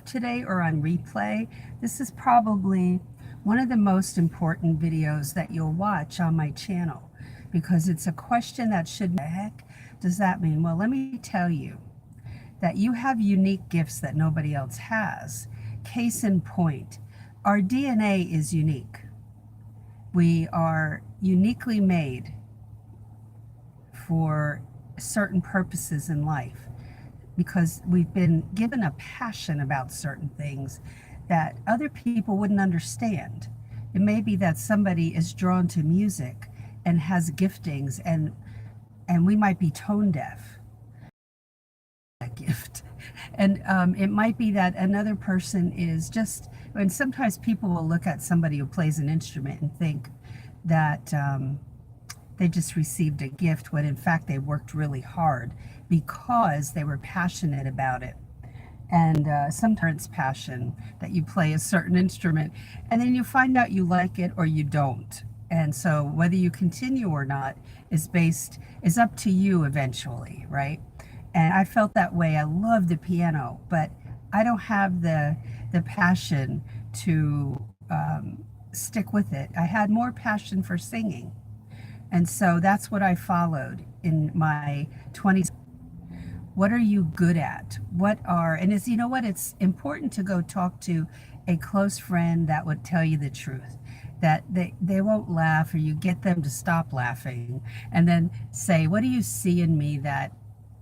today or on replay, this is probably one of the most important videos that you'll watch on my channel, because it's a question that should, the heck does that mean? Well, let me tell you that you have unique gifts that nobody else has. Case in point, our DNA is unique. We are uniquely made for certain purposes in life because we've been given a passion about certain things that other people wouldn't understand. It may be that somebody is drawn to music and has giftings, and we might be tone deaf, that gift. And it might be that another person is just, and sometimes people will look at somebody who plays an instrument and think that they just received a gift, when in fact they worked really hard because they were passionate about it. And sometimes passion that you play a certain instrument and then you find out you like it or you don't. And so whether you continue or not is up to you eventually, right? And I felt that way. I love the piano, but I don't have the passion to stick with it. I had more passion for singing. And so that's what I followed in my 20s. What are you good at? And it's, you know what, it's important to go talk to a close friend that would tell you the truth, that they won't laugh, or you get them to stop laughing and then say, what do you see in me that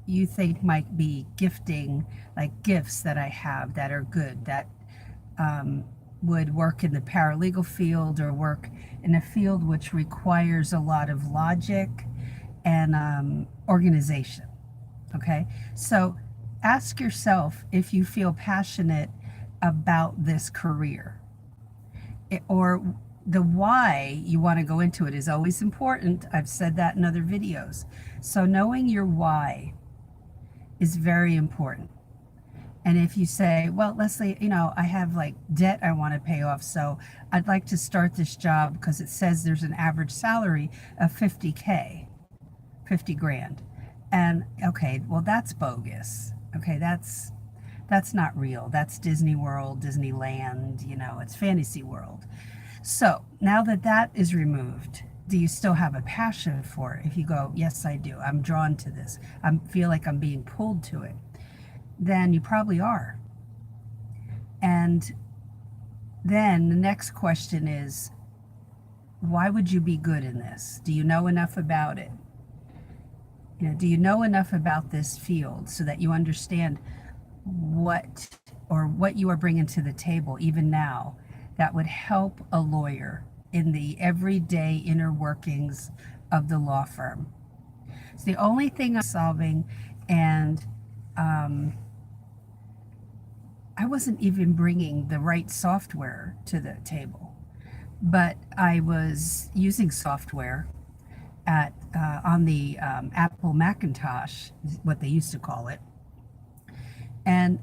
you think might be gifting, like gifts that I have that are good, that would work in the paralegal field or work in a field which requires a lot of logic and organization. Okay, so ask yourself if you feel passionate about this career, or the why you want to go into it is always important. I've said that in other videos. So knowing your why is very important. And if you say, well, Leslie, I have like debt I want to pay off, so I'd like to start this job because it says there's an average salary of 50K, 50 grand. And okay, well, that's bogus. Okay, that's not real. That's Disney World, Disneyland, it's fantasy world. So now that is removed, do you still have a passion for it? If you go, yes, I do, I'm drawn to this, I feel like I'm being pulled to it, then you probably are. And then the next question is, why would you be good in this? Do you know enough about it? Do you know enough about this field so that you understand what you are bringing to the table, even now, that would help a lawyer in the everyday inner workings of the law firm? It's the only thing I'm solving, and I wasn't even bringing the right software to the table, but I was using software on the Apple Macintosh, what they used to call it. And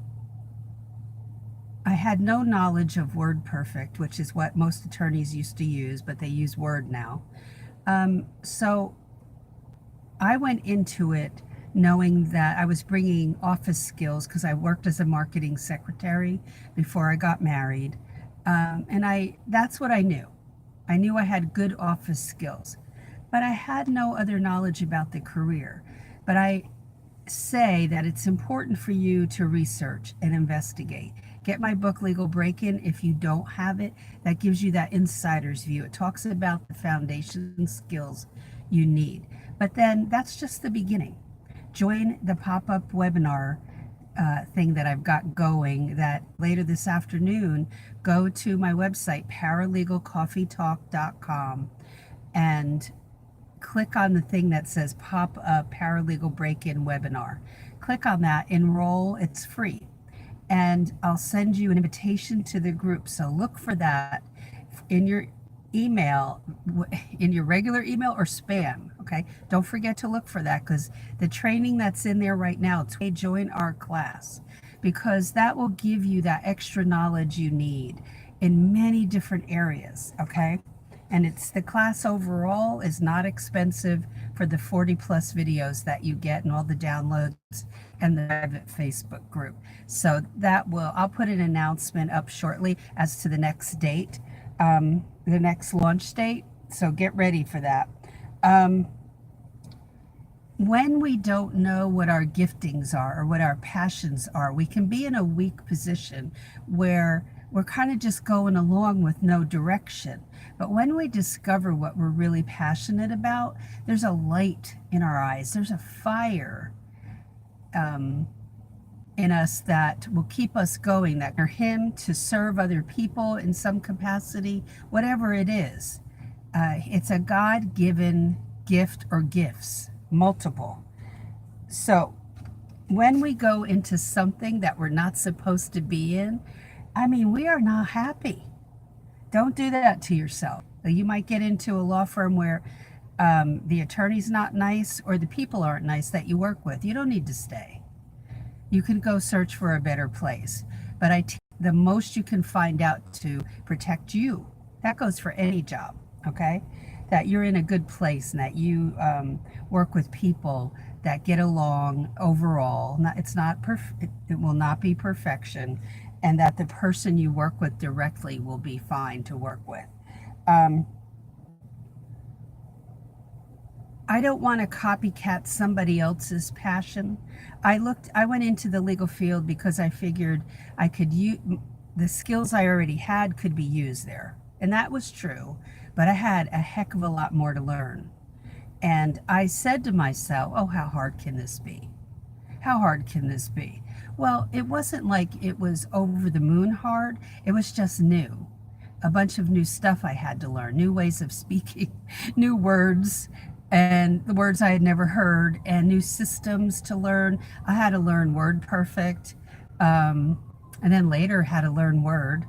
I had no knowledge of WordPerfect, which is what most attorneys used to use, but they use Word now. So I went into it knowing that I was bringing office skills because I worked as a marketing secretary before I got married. And that's what I knew. I knew I had good office skills, but I had no other knowledge about the career. But I say that it's important for you to research and investigate. Get my book, Legal Break-In, if you don't have it. That gives you that insider's view. It talks about the foundation skills you need. But then that's just the beginning. Join the pop-up webinar thing that I've got going, that later this afternoon, go to my website, paralegalcoffeetalk.com, and click on the thing that says pop up Paralegal Break-In webinar. Click on that, enroll, it's free. And I'll send you an invitation to the group. So look for that in your email, in your regular email or spam, okay? Don't forget to look for that, because the training that's in there right now, join our class, because that will give you that extra knowledge you need in many different areas, okay? And it's the class overall is not expensive for the 40 plus videos that you get and all the downloads and the private Facebook group. So I'll put an announcement up shortly as to the next date, the next launch date. So get ready for that. When we don't know what our giftings are or what our passions are, we can be in a weak position where we're kind of just going along with no direction. But when we discover what we're really passionate about, there's a light in our eyes. There's a fire in us that will keep us going, that are Him to serve other people in some capacity, whatever it is. It's a God-given gift or gifts, multiple. So when we go into something that we're not supposed to be in, we are not happy. Don't do that to yourself. You might get into a law firm where the attorney's not nice or the people aren't nice that you work with. You don't need to stay. You can go search for a better place. But the most you can find out to protect you. That goes for any job, okay? That you're in a good place and that you work with people that get along overall. It will not be perfection, and that the person you work with directly will be fine to work with. I don't want to copycat somebody else's passion. I went into the legal field because I figured I could use the skills I already had could be used there. And that was true, but I had a heck of a lot more to learn. And I said to myself, oh, how hard can this be? How hard can this be? Well, it wasn't like it was over the moon hard. It was just new. A bunch of new stuff I had to learn, new ways of speaking, new words, and the words I had never heard, and new systems to learn. I had to learn WordPerfect, and then later had to learn Word.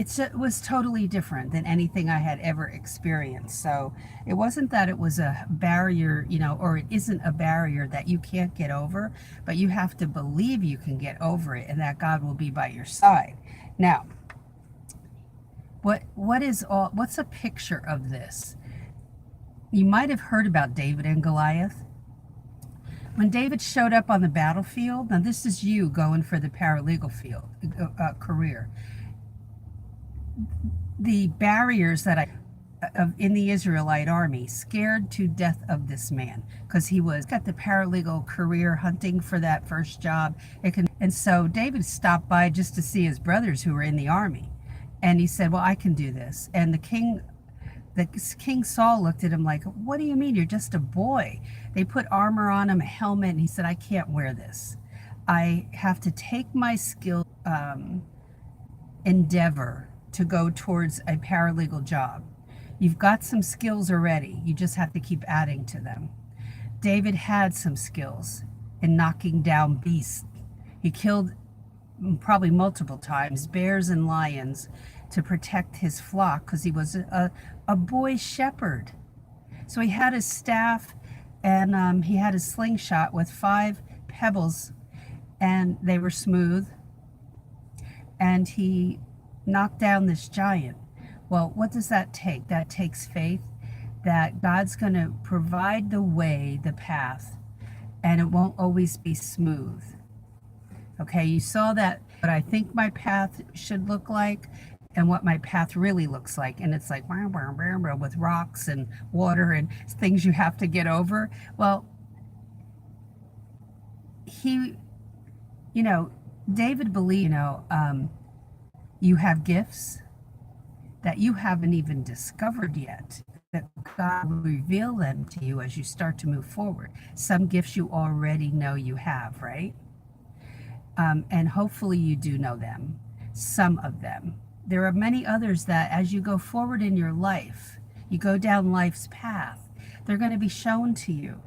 It was totally different than anything I had ever experienced. So it wasn't that it was a barrier, or it isn't a barrier that you can't get over, but you have to believe you can get over it and that God will be by your side. Now, what's a picture of this? You might have heard about David and Goliath. When David showed up on the battlefield, now this is you going for the paralegal field career. The barriers in the Israelite army scared to death of this man because he was got the paralegal career hunting for that first job. And so David stopped by just to see his brothers who were in the army. And he said, well, I can do this. And the King Saul looked at him like, what do you mean? You're just a boy. They put armor on him, a helmet, and he said, I can't wear this. I have to take my skill endeavor to go towards a paralegal job. You've got some skills already. You just have to keep adding to them. David had some skills in knocking down beasts. He killed probably multiple times bears and lions to protect his flock because he was a boy shepherd. So he had his staff and he had his slingshot with 5 pebbles, and they were smooth. And he knocked down this giant. Well, what does that take? That takes faith that God's going to provide the way, the path, and it won't always be smooth. Okay, you saw that, what I think my path should look like and what my path really looks like. And it's like with rocks and water and things you have to get over. Well, David believed, you have gifts that you haven't even discovered yet, that God will reveal them to you as you start to move forward. Some gifts you already know you have, right? And hopefully you do know them, some of them. There are many others that as you go forward in your life, you go down life's path, they're going to be shown to you.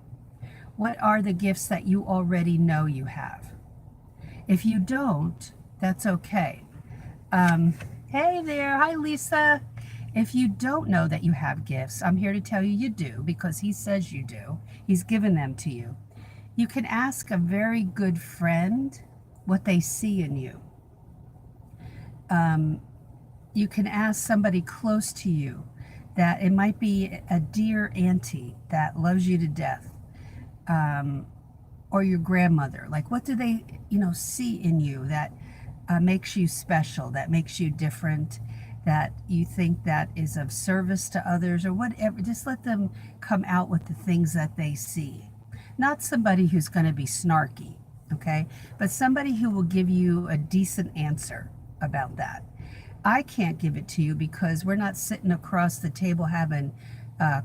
What are the gifts that you already know you have? If you don't, that's okay. Hey there, hi Lisa. If you don't know that you have gifts, I'm here to tell you do, because he says you do. He's given them to you. You can ask a very good friend what they see in you. You can ask somebody close to you, that it might be a dear auntie that loves you to death, um, or your grandmother. Like, what do they, see in you that makes you special, that makes you different, that you think that is of service to others, or whatever. Just let them come out with the things that they see. Not somebody who's going to be snarky, okay? But somebody who will give you a decent answer about that. I can't give it to you because we're not sitting across the table having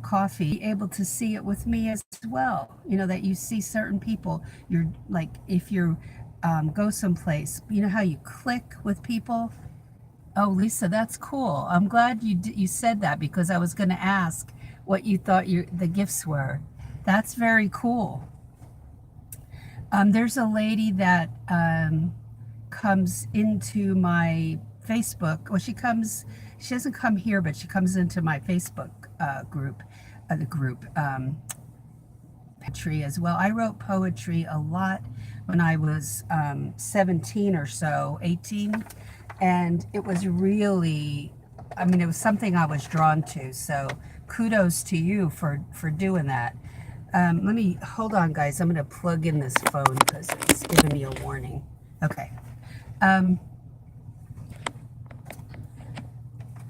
coffee, able to see it with me as well. That you see certain people, you're like, if you go someplace, you know how you click with people? Oh, Lisa, that's cool. I'm glad you said that because I was going to ask what you thought the gifts were. That's very cool. There's a lady that comes into my Facebook. Well, she doesn't come here, but she comes into my Facebook group, the group, poetry as well. I wrote poetry a lot when I was 17 or so, 18. And it was really, it was something I was drawn to. So kudos to you for doing that. Let me, hold on, guys. I'm going to plug in this phone because it's giving me a warning. Okay.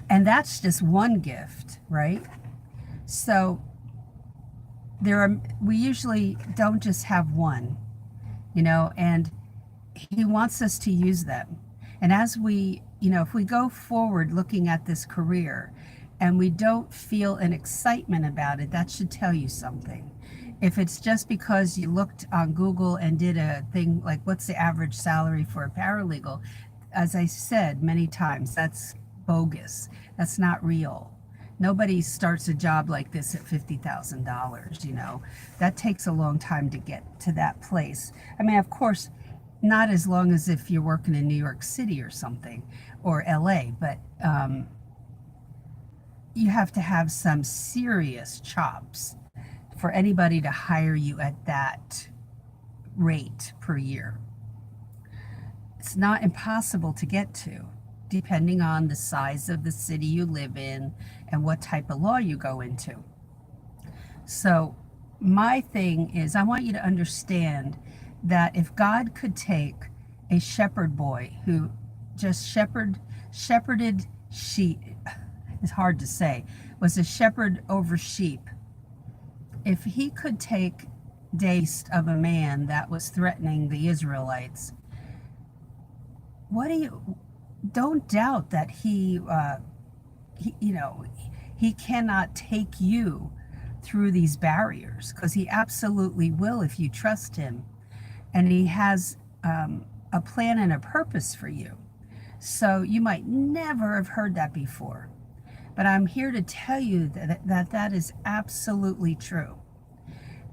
And that's just one gift, right? So we usually don't just have one, and he wants us to use them. And as we, if we go forward looking at this career and we don't feel an excitement about it, that should tell you something. If it's just because you looked on Google and did a thing like, what's the average salary for a paralegal? As I said many times, that's bogus. That's not real. Nobody starts a job like this at $50,000, That takes a long time to get to that place. Of course, not as long as if you're working in New York City or something, or LA, but you have to have some serious chops for anybody to hire you at that rate per year. It's not impossible to get to, depending on the size of the city you live in and what type of law you go into. So my thing is, I want you to understand that if God could take a shepherd boy who just shepherded sheep, it's hard to say, was a shepherd over sheep, if he could take days of a man that was threatening the Israelites, don't doubt that he cannot take you through these barriers, because he absolutely will if you trust him. And he has a plan and a purpose for you. So you might never have heard that before. But I'm here to tell you that is absolutely true.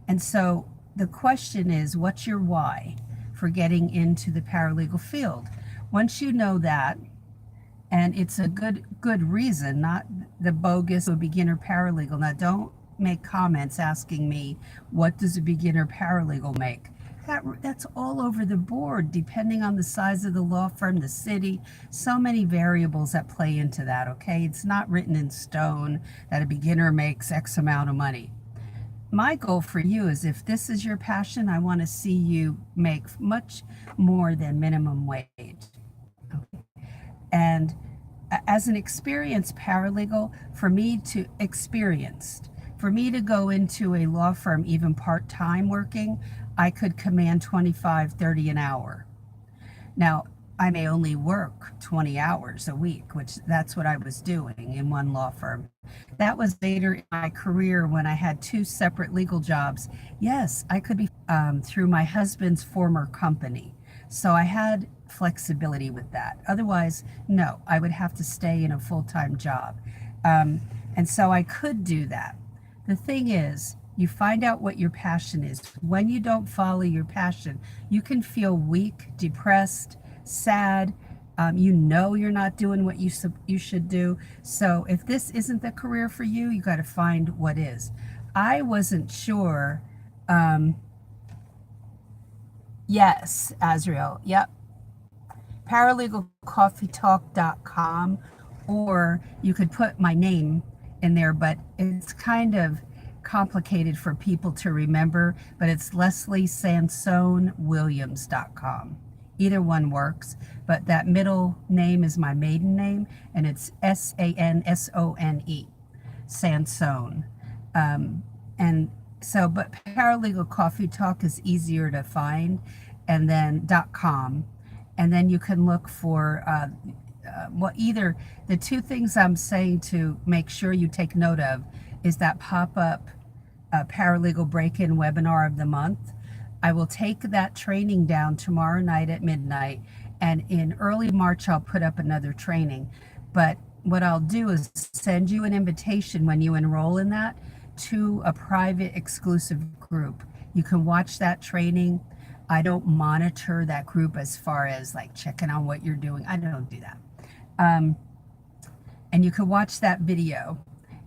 And so the question is, what's your why for getting into the paralegal field? Once you know that, and it's a good reason, not the bogus or beginner paralegal. Now, don't make comments asking me, what does a beginner paralegal make? That's all over the board, depending on the size of the law firm, the city, so many variables that play into that, okay? It's not written in stone that a beginner makes X amount of money. My goal for you is, if this is your passion, I want to see you make much more than minimum wage. Okay? And as an experienced paralegal, for me to go into a law firm, even part-time working, I could command 25, 30 an hour. Now, I may only work 20 hours a week, which that's what I was doing in one law firm. That was later in my career when I had two separate legal jobs. Yes, I could be through my husband's former company. So I had flexibility with that. Otherwise, no, I would have to stay in a full-time job. And so I could do that. The thing is, you find out what your passion is. When you don't follow your passion, you can feel weak, depressed, sad. You're not doing what you should do. So if this isn't the career for you, you got to find what is. I wasn't sure. Yes, Azrael. Yep. ParalegalCoffeeTalk.com or you could put my name in there, but it's kind of complicated for people to remember, but it's lesliesansonewilliams.com. Either one works, but that middle name is my maiden name, and it's Sansone, Sansone. And so, but Paralegal Coffee Talk is easier to find, and then .com, and then you can look for well, either the two things I'm saying to make sure you take note of is that pop-up paralegal break-in webinar of the month. I will take that training down tomorrow night at midnight, and in early March I'll put up another training. But what I'll do is send you an invitation when you enroll in that to a private exclusive group. You can watch that training. I don't monitor that group as far as like checking on what you're doing. I don't do that. And you can watch that video,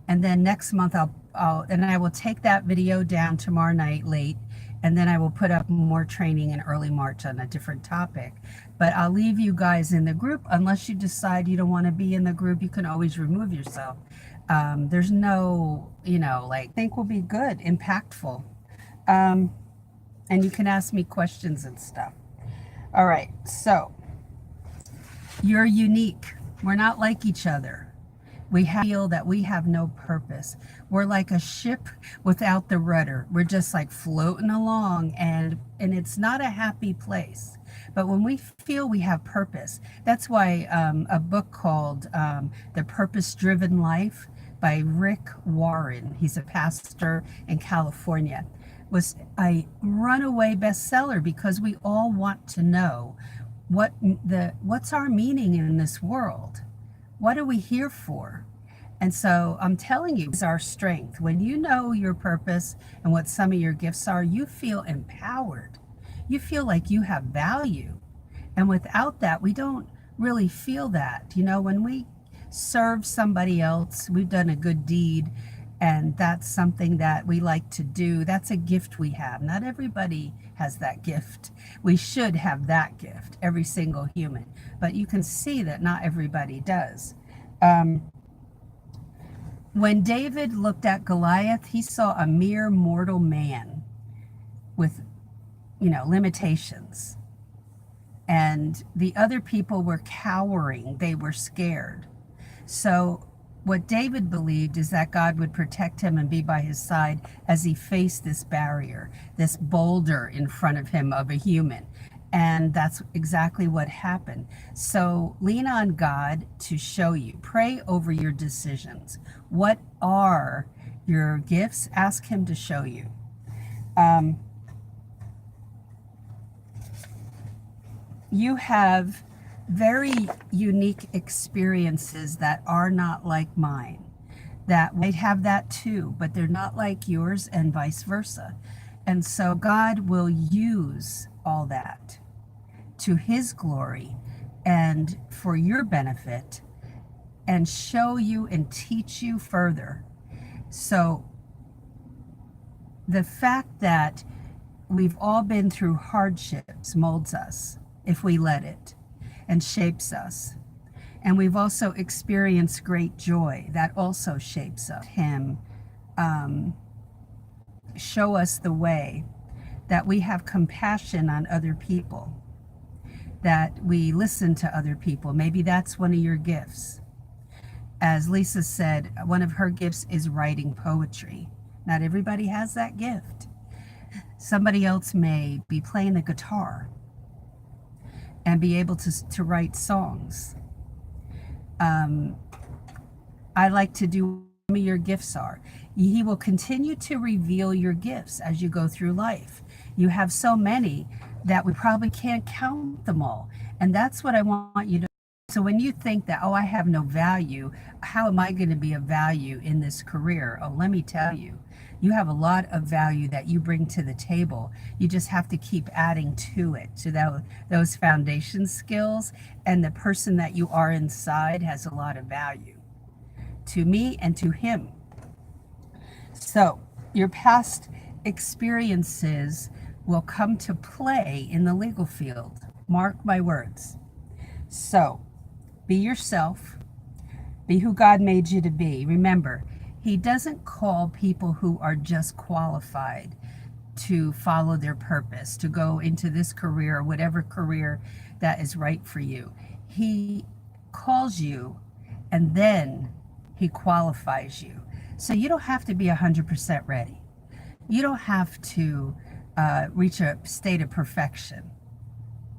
and then next month I will take that video down tomorrow night late, and then I will put up more training in early March on a different topic. But I'll leave you guys in the group. Unless you decide you don't want to be in the group, you can always remove yourself. There's no, like, I think will be good, impactful. And you can ask me questions and stuff. All right, so you're unique. We're not like each other. We feel that we have no purpose. We're like a ship without the rudder. We're just like floating along, and it's not a happy place. But when we feel we have purpose, that's why a book called The Purpose-Driven Life by Rick Warren, he's a pastor in California, was a runaway bestseller because we all want to know what's our meaning in this world. What are we here for? And so I'm telling you, it's our strength. When you know your purpose and what some of your gifts are, you feel empowered. You feel like you have value. And without that, we don't really feel that. When we serve somebody else, we've done a good deed, and that's something that we like to do. That's a gift we have. Not everybody has that gift. We should have that gift, every single human. But you can see that not everybody does. When David looked at Goliath, he saw a mere mortal man with, limitations. And the other people were cowering. They were scared. So what David believed is that God would protect him and be by his side as he faced this barrier, this boulder in front of him of a human. And that's exactly what happened. So lean on God to show you. Pray over your decisions. What are your gifts? Ask him to show you. You have very unique experiences that are not like mine, that might have that too, but they're not like yours, and vice versa. And so God will use all that to his glory and for your benefit, and show you and teach you further. So the fact that we've all been through hardships molds us if we let it, and shapes us. And we've also experienced great joy that also shapes us. Him show us the way, that we have compassion on other people, that we listen to other people. Maybe that's one of your gifts. As Lisa said, one of her gifts is writing poetry. Not everybody has that gift. Somebody else may be playing the guitar and be able to write songs. I like to do what your gifts are. He will continue to reveal your gifts as you go through life. You have so many that we probably can't count them all. And that's what I want you to. So when you think that, I have no value, how am I going to be of value in this career? Oh, let me tell you, you have a lot of value that you bring to the table. You just have to keep adding to it, to those foundation skills, and the person that you are inside has a lot of value to me and to him. So your past experiences will come to play in the legal field. Mark my words. So be yourself. Be who God made you to be. Remember, He doesn't call people who are just qualified to follow their purpose, to go into this career or whatever career that is right for you. He calls you and then He qualifies you. So you don't have to be 100% ready. You don't have to reach a state of perfection.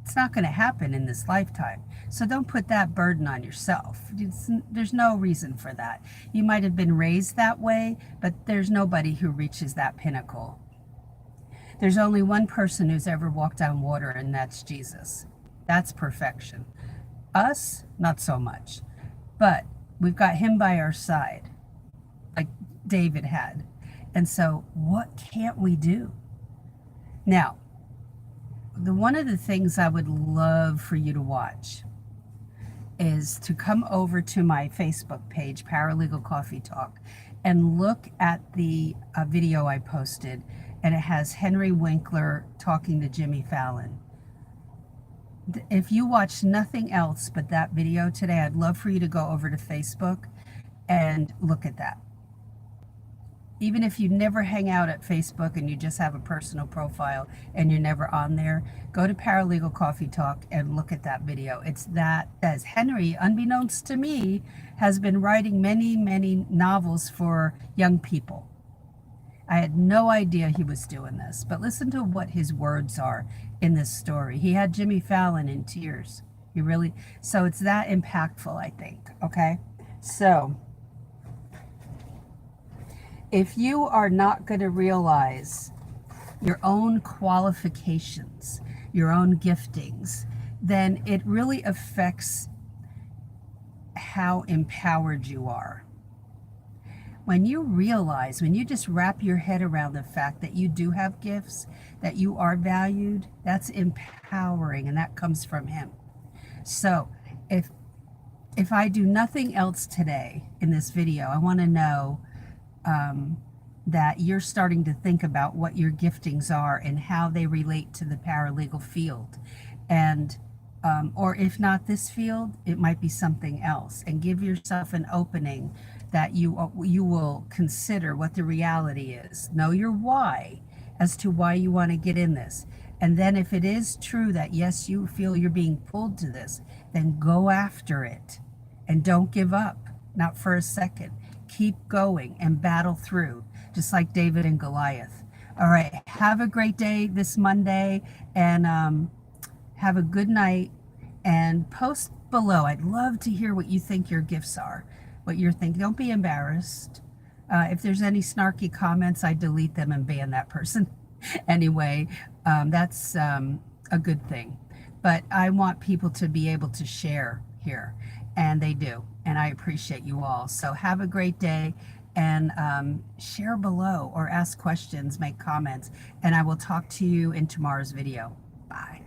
It's not going to happen in this lifetime. So don't put that burden on yourself. There's no reason for that. You might have been raised that way, but there's nobody who reaches that pinnacle. There's only one person who's ever walked on water, and that's Jesus. That's perfection. Us, not so much. But we've got Him by our side, like David had. And so what can't we do? Now, one of the things I would love for you to watch is to come over to my Facebook page, Paralegal Coffee Talk, and look at the video I posted, and it has Henry Winkler talking to Jimmy Fallon. If you watch nothing else but that video today, I'd love for you to go over to Facebook and look at that. Even if you never hang out at Facebook and you just have a personal profile and you're never on there, go to Paralegal Coffee Talk and look at that video. It's that, as Henry, unbeknownst to me, has been writing many, many novels for young people. I had no idea he was doing this, but listen to what his words are in this story. He had Jimmy Fallon in tears. So it's that impactful, I think, okay? So if you are not going to realize your own qualifications, your own giftings, then it really affects how empowered you are. When you realize, when you just wrap your head around the fact that you do have gifts, that you are valued, that's empowering, and that comes from Him. So if I do nothing else today in this video, I want to know that you're starting to think about what your giftings are and how they relate to the paralegal field. And or if not this field, it might be something else. And give yourself an opening that you will consider what the reality is. Know your why as to why you want to get in this. And then if it is true that, yes, you feel you're being pulled to this, then go after it. And don't give up, not for a second. Keep going and battle through, just like David and Goliath. All right, have a great day this Monday, and have a good night, and post below. I'd love to hear what you think your gifts are, what you're thinking. Don't be embarrassed. If there's any snarky comments, I delete them and ban that person. Anyway, that's a good thing. But I want people to be able to share here, and they do. And I appreciate you all. So have a great day, and share below or ask questions, make comments, and I will talk to you in tomorrow's video. Bye.